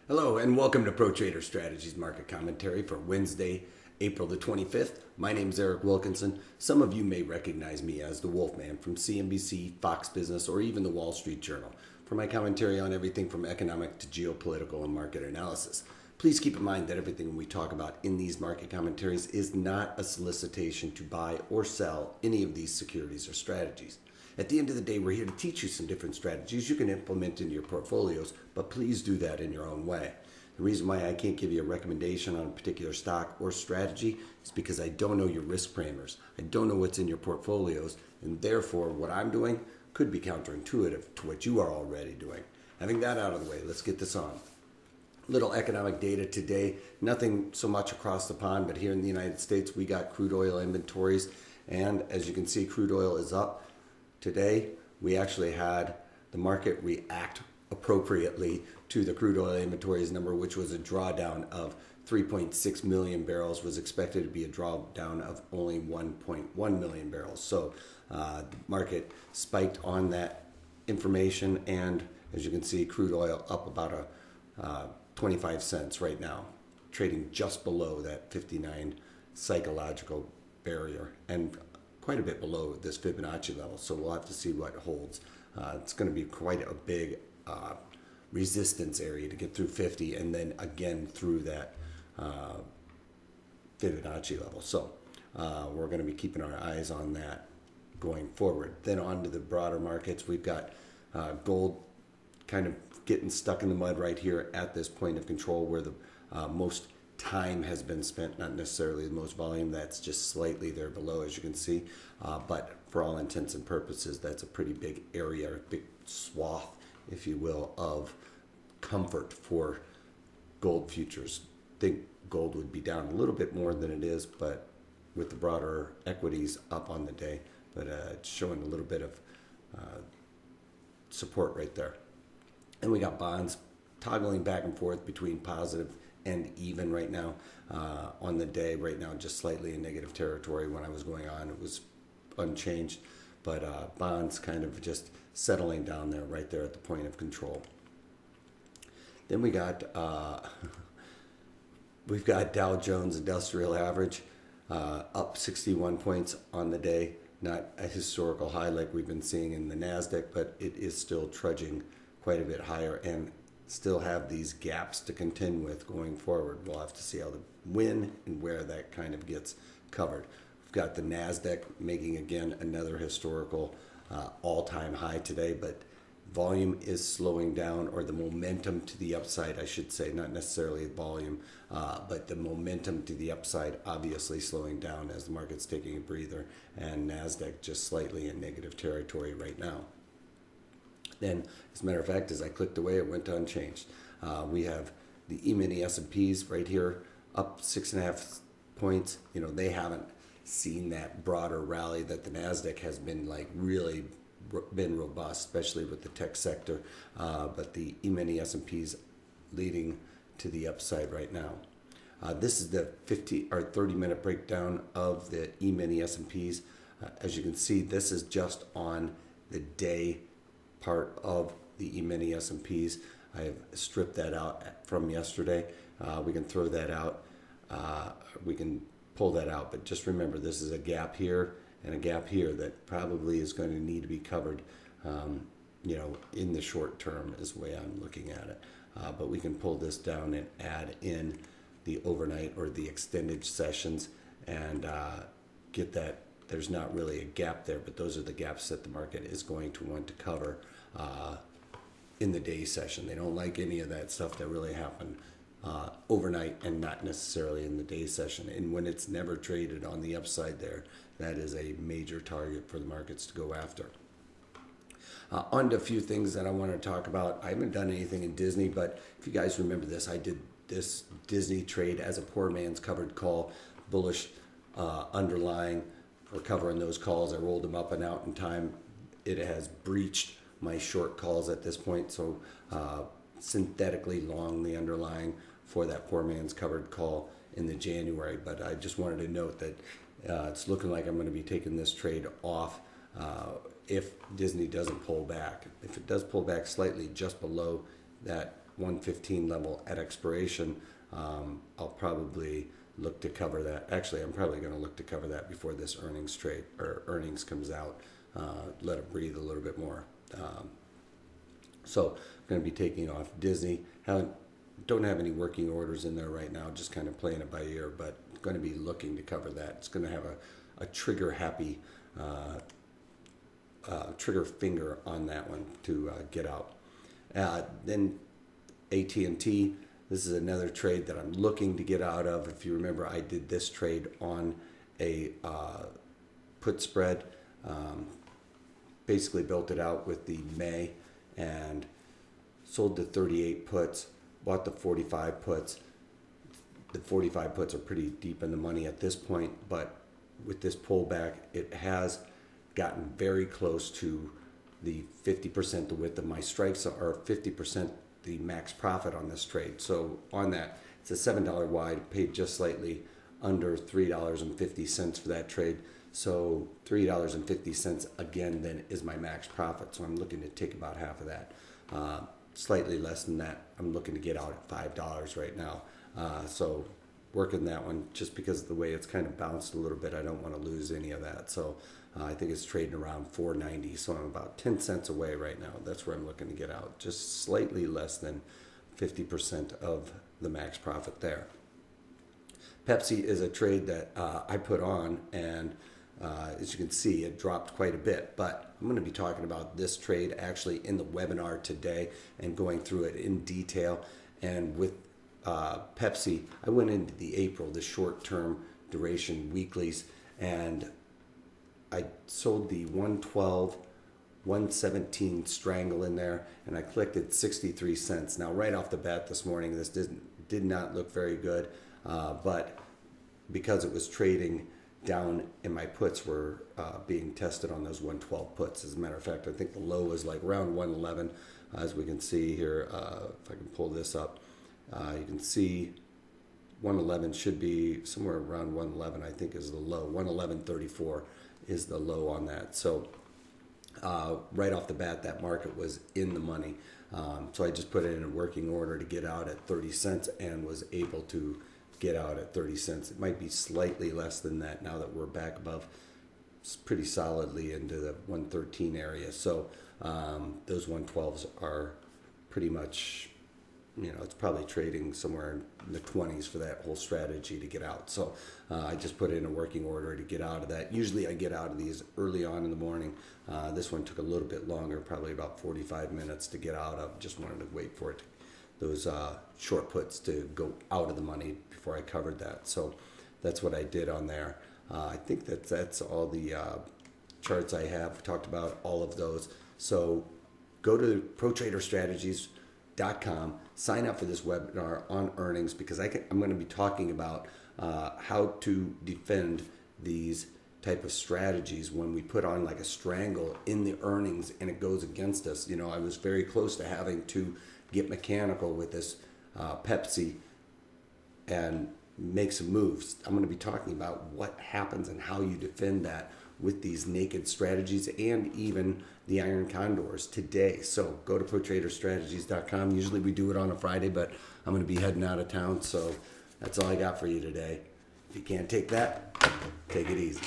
Hello and welcome to Pro Trader Strategies Market Commentary for Wednesday, April the 25th. My name is Eric Wilkinson. Some of you may recognize me as the Wolfman from CNBC, Fox Business, or even the Wall Street Journal for my commentary on everything from economic to geopolitical and market analysis. Please keep in mind that everything we talk about in these market commentaries is not a solicitation to buy or sell any of these securities or strategies. At the end of the day, we're here to teach you some different strategies you can implement into your portfolios, but please do that in your own way. The reason why I can't give you a recommendation on a particular stock or strategy is because I don't know your risk parameters. I don't know what's in your portfolios, and therefore what I'm doing could be counterintuitive to what you are already doing. Having that out of the way, let's get this on. Little economic data today, nothing so much across the pond, but here in the United States, we got crude oil inventories, and as you can see, crude oil is up. Today, we actually had the market react appropriately to the crude oil inventories number, which was a drawdown of 3.6 million barrels, was expected to be a drawdown of only 1.1 million barrels. So the market spiked on that information, and as you can see, crude oil up about 25 cents right now, trading just below that 59 psychological barrier and quite a bit below this Fibonacci level. So we'll have to see what holds. It's going to be quite a big resistance area to get through 50 and then again through that Fibonacci level. So we're going to be keeping our eyes on that going forward. Then on to the broader markets. We've got gold kind of getting stuck in the mud right here at this point of control where the most time has been spent, not necessarily the most volume. That's just slightly there below, as you can see. But for all intents and purposes, that's a pretty big area, a big swath, if you will, of comfort for gold futures. I think gold would be down a little bit more than it is, but with the broader equities up on the day, but it's showing a little bit of support right there. And we got bonds toggling back and forth between positive and even right now on the day. Right now, just slightly in negative territory. When I was going on, it was unchanged, but bonds kind of just settling down there, right there at the point of control. Then we've got Dow Jones Industrial Average up 61 points on the day. Not a historical high like we've been seeing in the Nasdaq, but it is still trudging quite a bit higher and still have these gaps to contend with going forward. We'll have to see how when and where that kind of gets covered. We've got the Nasdaq making again another historical all-time high today, but volume is slowing down, or the momentum to the upside, I should say, not necessarily volume, but the momentum to the upside obviously slowing down as the market's taking a breather, and Nasdaq just slightly in negative territory right now. Then, as a matter of fact, as I clicked away, it went to unchanged. We have the E-mini S&Ps right here, up 6.5 points. You know, they haven't seen that broader rally that the Nasdaq has been really been robust, especially with the tech sector. But the E-mini S&Ps leading to the upside right now. This is the 50 or 30-minute breakdown of the E-mini S&Ps. As you can see, this is just on the day part of the E-mini S&Ps. I have stripped that out from yesterday. We can throw that out. We can pull that out, but just remember, this is a gap here and a gap here that probably is going to need to be covered, in the short term is the way I'm looking at it. But we can pull this down and add in the overnight or the extended sessions and get that. There's not really a gap there, but those are the gaps that the market is going to want to cover in the day session. They don't like any of that stuff that really happened overnight and not necessarily in the day session. And when it's never traded on the upside there, that is a major target for the markets to go after. On to a few things that I want to talk about. I haven't done anything in Disney, but if you guys remember this, I did this Disney trade as a poor man's covered call, bullish underlying. We're covering those calls. I rolled them up and out in time. It has breached my short calls at this point, so synthetically long the underlying for that poor man's covered call in the January. But I just wanted to note that it's looking like I'm going to be taking this trade off if Disney doesn't pull back. If it does pull back slightly just below that 115 level at expiration, I'll probably look to cover that. Actually, I'm probably going to look to cover that before this earnings comes out. Let it breathe a little bit more. So I'm going to be taking off Disney. Don't have any working orders in there right now, just kind of playing it by ear, but going to be looking to cover that. It's going to have a trigger happy trigger finger on that one to get out. Then AT&T, this is another trade that I'm looking to get out of. If you remember, I did this trade on a put spread. Basically built it out with the May and sold the 38 puts, bought the 45 puts. The 45 puts are pretty deep in the money at this point, but with this pullback, it has gotten very close to the 50% the width of my strikes, or 50% the max profit on this trade. So on that, it's a $7 wide, paid just slightly under $3.50 for that trade. So $3.50 again then is my max profit. So I'm looking to take about half of that. Slightly less than that, I'm looking to get out at $5 right now. So working that one, just because of the way it's kind of bounced a little bit, I don't want to lose any of that. So I think it's trading around $4.90. So I'm about 10 cents away right now. That's where I'm looking to get out. Just slightly less than 50% of the max profit there. Pepsi is a trade that I put on, and as you can see, it dropped quite a bit, but I'm going to be talking about this trade actually in the webinar today and going through it in detail. And with Pepsi, I went into the short-term duration weeklies, and I sold the 112, 117 strangle in there, and I clicked at 63 cents. Now, right off the bat this morning, this did not look very good, but because it was trading down and my puts were being tested on those 112 puts. As a matter of fact, I think the low was like around 111, as we can see here. If I can pull this up, you can see 111 should be somewhere around 111, I think, is the low. 111.34 is the low on that. So right off the bat, that market was in the money. So I just put it in a working order to get out at 30 cents and was able to get out at 30 cents. It might be slightly less than that now that we're back above pretty solidly into the 113 area. So those 112s are pretty much, it's probably trading somewhere in the 20s for that whole strategy to get out. So I just put in a working order to get out of that. Usually I get out of these early on in the morning. This one took a little bit longer, probably about 45 minutes to get out of. Just wanted to wait for it those short puts to go out of the money before I covered that. So that's what I did on there. I think that's all the charts I have. Talked about all of those. So go to ProTraderStrategies.com, sign up for this webinar on earnings, because I'm going to be talking about how to defend these type of strategies when we put on like a strangle in the earnings and it goes against us. I was very close to having to get mechanical with this Pepsi and make some moves. I'm going to be talking about what happens and how you defend that with these naked strategies and even the iron condors today. So go to ProTraderStrategies.com. Usually we do it on a Friday, but I'm going to be heading out of town, so that's all I got for you today. If you can't take that, take it easy.